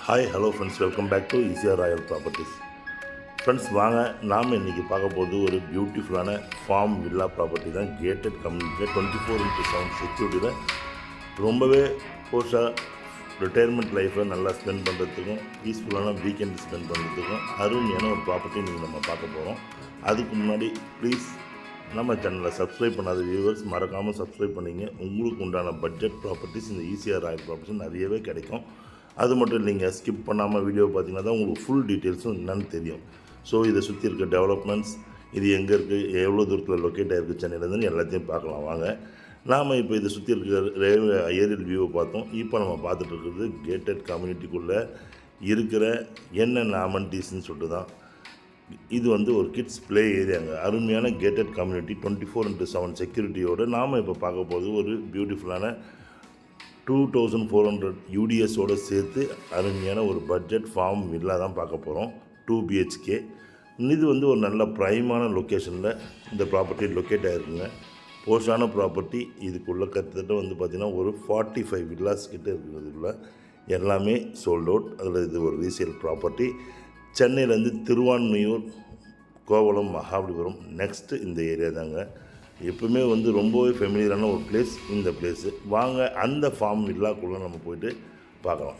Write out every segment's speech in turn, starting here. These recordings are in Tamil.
Hi hello friends, welcome back to ECR Royal Properties. Friends, வாங்க நாம் இன்றைக்கி பார்க்க போகிறது ஒரு பியூட்டிஃபுல்லான ஃபார்ம் வில்லா ப்ராப்பர்ட்டி தான். கேட்டட் கம்யூனிட்டியில் 24x7 செக்யூரிட்டியில் ரொம்பவே போஷாக ரிட்டையர்மெண்ட் லைஃப்பை நல்லா ஸ்பெண்ட் பண்ணுறதுக்கும் பீஸ்ஃபுல்லான வீக்கெண்ட் ஸ்பெண்ட் பண்ணுறதுக்கும் அருமையான ஒரு ப்ராப்பர்ட்டி நீங்கள் நம்ம பார்க்க போகிறோம். அதுக்கு முன்னாடி ப்ளீஸ் நம்ம சேனலை சப்ஸ்கிரைப் பண்ணாத வியூவர்ஸ் மறக்காமல் சப்ஸ்கிரைப் பண்ணிங்க. உங்களுக்கு உண்டான பட்ஜெட் ப்ராப்பர்ட்டிஸ் இந்த ஈசிஆர் ராயல் ப்ராப்பர்ட்டிஸ் நிறையவே கிடைக்கும். அது மட்டும் இல்லைங்க, ஸ்கிப் பண்ணாமல் வீடியோ பார்த்தீங்கன்னா தான் உங்களுக்கு ஃபுல் டீட்டெயில்ஸும் என்னன்னு தெரியும். ஸோ இதை சுற்றி இருக்க டெவலப்மெண்ட்ஸ், இது எங்கே இருக்குது, எவ்வளோ தூரத்தில் லொக்கேட் ஆகிருக்கு சென்னையிலேருந்து எல்லாத்தையும் பார்க்கலாம் வாங்க. நாம் இப்போ இதை சுற்றி இருக்கிற ஏரியல் வியூவை பார்த்தோம். இப்போ நம்ம பார்த்துட்டு இருக்கிறது கேட்டட் கம்யூனிட்டிக்குள்ளே இருக்கிற என்னென்ன அமெனிட்டிஸ்ன்னு சொல்லிட்டு தான். இது வந்து ஒரு கிட்ஸ் ப்ளே ஏரியாங்க. அருமையான கேட்டட் கம்யூனிட்டி 24x7 செக்யூரிட்டியோடு நாம் இப்போ பார்க்க போகிறது ஒரு பியூட்டிஃபுல்லான 2400 UDSோடு சேர்த்து அருமையான ஒரு பட்ஜெட் ஃபார்ம் வில்லா தான் பார்க்க போகிறோம். 2 BHK. இது வந்து ஒரு நல்ல ப்ரைமான லொக்கேஷனில் இந்த ப்ராப்பர்ட்டி லொக்கேட் ஆகிருக்குங்க. போஷான ப்ராப்பர்ட்டி. இதுக்குள்ளே கிட்டத்தட்ட வந்து பார்த்திங்கன்னா ஒரு 45 வில்லாஸ் கிட்டே இருக்கிறதுக்குள்ள எல்லாமே சோல்ட் அவுட். அதில் இது ஒரு ரீசேல் ப்ராப்பர்ட்டி. சென்னையிலேருந்து திருவான்மையூர், கோவளம், மகாபலிபுரம் நெக்ஸ்ட்டு இந்த ஏரியா தாங்க. எப்பவுமே வந்து ரொம்பவே ஃபெமிலியரான ஒரு பிளேஸ் இந்த பிளேஸு. வாங்க அந்த ஃபார்ம் வில்லாக்குள்ளே நம்ம போய்ட்டு பார்க்கலாம்.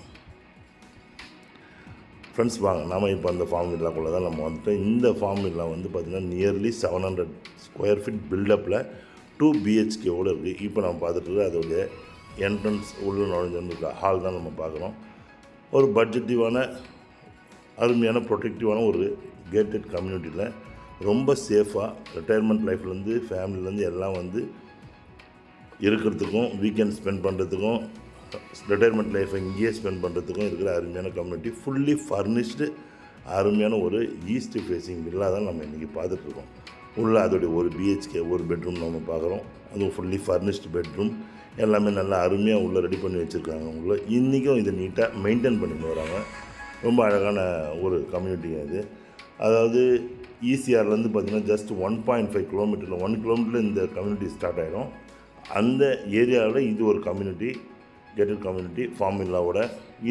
ஃப்ரெண்ட்ஸ், வாங்க நாம் இப்போ அந்த ஃபார்ம் வில்லாக்குள்ளே தான் நம்ம வந்துட்டோம். இந்த ஃபார்ம் வில்லா வந்து பார்த்திங்கன்னா நியர்லி 700 ஸ்கொயர் ஃபீட் பில்டப்பில் 2 BHKவோடு இருக்குது. இப்போ நம்ம பார்த்துட்டு அதோடைய என்ட்ரன்ஸ் உள்ள நுழைஞ்சிருக்க ஹால் தான் நம்ம பார்க்குறோம். ஒரு பட்ஜெட்டிவான அருமையான ப்ரொடெக்டிவான ஒரு கேட்டட் கம்யூனிட்டியில் ரொம்ப சேஃபாக ரிட்டையர்மெண்ட் லைஃப்லேருந்து ஃபேமிலிலேருந்து எல்லாம் வந்து இருக்கிறதுக்கும் வீக்கெண்ட் ஸ்பெண்ட் பண்ணுறதுக்கும் ரிட்டையர்மெண்ட் லைஃப்பை இங்கேயே ஸ்பெண்ட் பண்ணுறதுக்கும் இருக்கிற அருமையான கம்யூனிட்டி. ஃபுல்லி ஃபர்னிஷ்டு அருமையான ஒரு ஈஸ்ட் ஃபேஸிங் வில்லா தான் நம்ம இன்றைக்கி பார்த்துட்ருக்கோம். உள்ள அதோடைய ஒரு BHK ஒரு பெட்ரூம் நம்ம பார்க்குறோம். அதுவும் ஃபுல்லி ஃபர்னிஷ்டு பெட்ரூம் எல்லாமே நல்லா அருமையாக உள்ளே ரெடி பண்ணி வச்சுருக்காங்க. உள்ளே இன்றைக்கும் இதை நீட்டாக மெயின்டைன் பண்ணிட்டு வராங்க. ரொம்ப அழகான ஒரு கம்யூனிட்டிங்க இது. அதாவது ஈசிஆர்லேருந்து பார்த்திங்கன்னா ஜஸ்ட் 1.5 கிலோமீட்டரில் 1 கிலோமீட்டரில் இந்த கம்யூனிட்டி ஸ்டார்ட் ஆகிடும். அந்த ஏரியாவில் இது ஒரு கம்யூனிட்டி, கேட்டட் கம்யூனிட்டி ஃபார்ம் வில்லாவோட.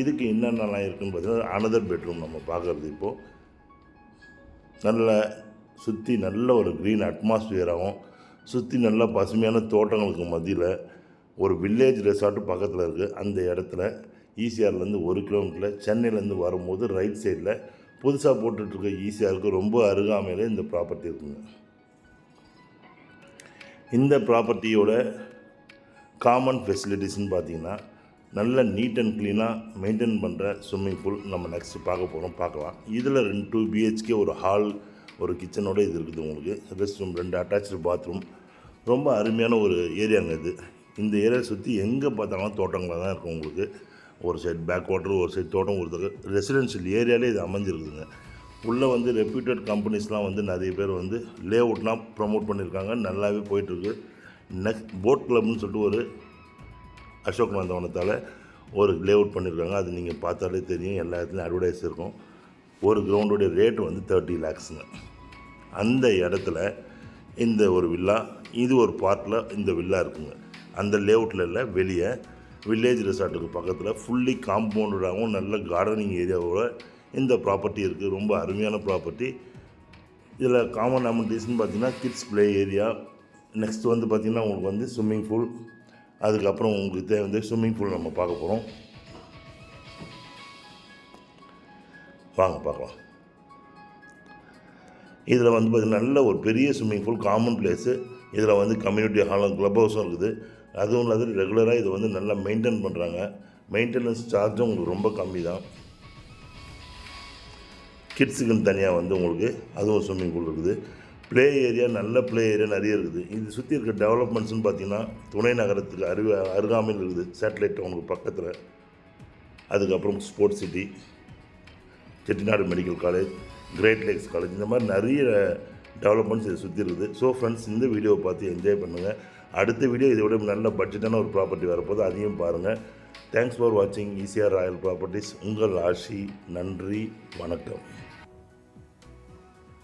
இதுக்கு என்னென்னலாம் இருக்குதுன்னு பார்த்திங்கன்னா அனதர் பெட்ரூம் நம்ம பார்க்குறது. இப்போது நல்ல சுற்றி நல்ல ஒரு க்ரீன் அட்மாஸ்பியராகவும் சுற்றி நல்ல பசுமையான தோட்டங்களுக்கு மத்தியில் ஒரு வில்லேஜ் ரெசார்ட்டு பக்கத்தில் இருக்குது. அந்த இடத்துல ஈசிஆர்லேருந்து 1 கிலோமீட்டரில் சென்னையிலேருந்து வரும்போது ரைட் சைடில் புதுசாக போட்டுட்ருக்க ஈசிஆருக்கு ரொம்ப அருகாமையில் இந்த ப்ராப்பர்ட்டி இருக்குங்க. இந்த ப்ராப்பர்ட்டியோட காமன் ஃபெசிலிட்டிஸ்ன்னு பார்த்திங்கன்னா நல்ல நீட் அண்ட் க்ளீனாக மெயின்டைன் பண்ணுற ஸ்விம்மிங் பூல் நம்ம நெக்ஸ்ட்டு பார்க்கலாம். இதில் 2 BHK ஒரு ஹால் ஒரு கிச்சனோட இது இருக்குது. உங்களுக்கு ரெஸ்ட் ரூம் 2 அட்டாச்சு பாத்ரூம். ரொம்ப அருமையான ஒரு ஏரியாங்க இது. இந்த ஏரியாவை சுற்றி எங்கே பார்த்தாலும் தோட்டங்களாக தான் இருக்கும். உங்களுக்கு ஒரு சைடு பேக் வாட்டர், ஒரு சைடு தோட்டம், ஒரு ரெசிடென்ஷியல் ஏரியாலே இது அமைஞ்சிருக்குதுங்க. உள்ளே வந்து ரெப்யூட்டட் கம்பெனிஸ்லாம் வந்து நிறைய பேர் வந்து லே அவுட்லாம் ப்ரமோட் பண்ணியிருக்காங்க. நல்லாவே போயிட்டுருக்கு. நெக்ஸ்ட் போட் கிளப்னு சொல்லிட்டு ஒரு அசோக் நந்தவனத்தால் ஒரு லே அவுட் பண்ணியிருக்காங்க. அது நீங்கள் பார்த்தாலே தெரியும், எல்லா இடத்துலையும் அட்வர்டைஸ் இருக்கும். ஒரு கிரவுண்டோடைய ரேட் வந்து 30 lakhsங்க. அந்த இடத்துல இந்த ஒரு வில்லா, இது ஒரு பார்ட்டில் இந்த வில்லா இருக்குங்க. அந்த லே அவுட்டில் இல்லை, வெளியே வில்லேஜ் ரெசார்ட்டுக்கு பக்கத்தில் ஃபுல்லி காம்பவுண்டடாகவும் நல்ல கார்டனிங் ஏரியாவோட இந்த ப்ராப்பர்ட்டி இருக்குது. ரொம்ப அருமையான ப்ராப்பர்ட்டி. இதில் காமன் அமெனிட்டிஸ்ன்னு பார்த்திங்கன்னா கிட்ஸ் ப்ளே ஏரியா. நெக்ஸ்ட் வந்து பார்த்திங்கன்னா உங்களுக்கு வந்து ஸ்விம்மிங் பூல். அதுக்கப்புறம் உங்களுக்கு தேவை வந்து ஸ்விம்மிங் பூல் நம்ம பார்க்க போகிறோம். வாங்க பார்க்கலாம். இதில் வந்து பார்த்திங்கன்னா நல்ல ஒரு பெரிய ஸ்விம்மிங் பூல், காமன் பிளேஸு. இதில் வந்து கம்யூனிட்டி ஹாலும் க்ளப் ஹவுஸும் இருக்குது. அதுவும் இல்லாத ரெகுலராக இது வந்து நல்லா மெயின்டைன் பண்ணுறாங்க. மெயின்டெனன்ஸ் சார்ஜும் உங்களுக்கு ரொம்ப கம்மி தான். கிட்ஸுக்குன்னு தனியாக வந்து உங்களுக்கு அதுவும் ஸ்விம்மிங் பூல் இருக்குது. ப்ளே ஏரியா, நல்ல ப்ளே ஏரியா நிறைய இருக்குது. இது சுற்றி இருக்க டெவலப்மெண்ட்ஸ்னு பார்த்திங்கன்னா துணை நகரத்துக்கு அருகாமையில் இருக்குது. சேட்டலைட் டவுனுக்கு பக்கத்தில். அதுக்கப்புறம் sports city, Chettinad medical college, Great Lakes college, இந்த மாதிரி நிறைய டெவலப்மெண்ட்ஸ் இதை சுற்றி இருக்குது. ஸோ ஃப்ரெண்ட்ஸ், இந்த வீடியோவை பார்த்து என்ஜாய் பண்ணுங்கள். அடுத்த வீடியோ இதை விட நல்ல பட்ஜெட்டான ஒரு ப்ராப்பர்ட்டி வரப்போது, அதையும் பாருங்கள். தேங்க்ஸ் ஃபார் வாட்சிங் ஈசிஆர் ராயல் ப்ராப்பர்ட்டிஸ். உங்கள் ஆஷி. நன்றி, வணக்கம்.